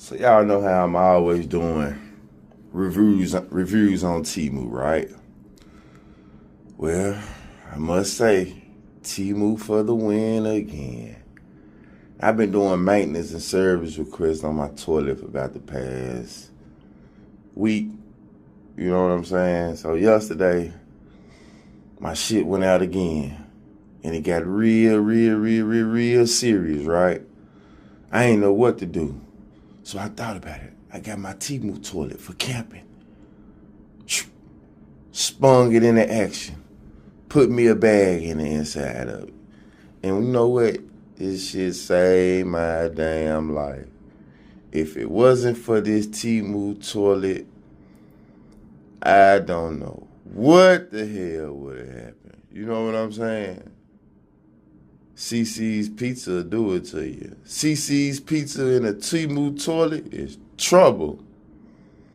So y'all know how I'm always doing reviews on Temu, right? Well, I must say, Temu for the win again. I've been doing maintenance and service requests on my toilet for about the past week. You know what I'm saying? So yesterday, my shit went out again. And it got real serious, right? I ain't know what to do. So I thought about it. I got my Temu toilet for camping. Spun it into action. Put me a bag in the inside of it. And you know what? This shit saved my damn life. If it wasn't for this Temu toilet, I don't know what the hell would have happened. You know what I'm saying? CC's Pizza will do it to you. CC's Pizza in a Temu toilet is trouble.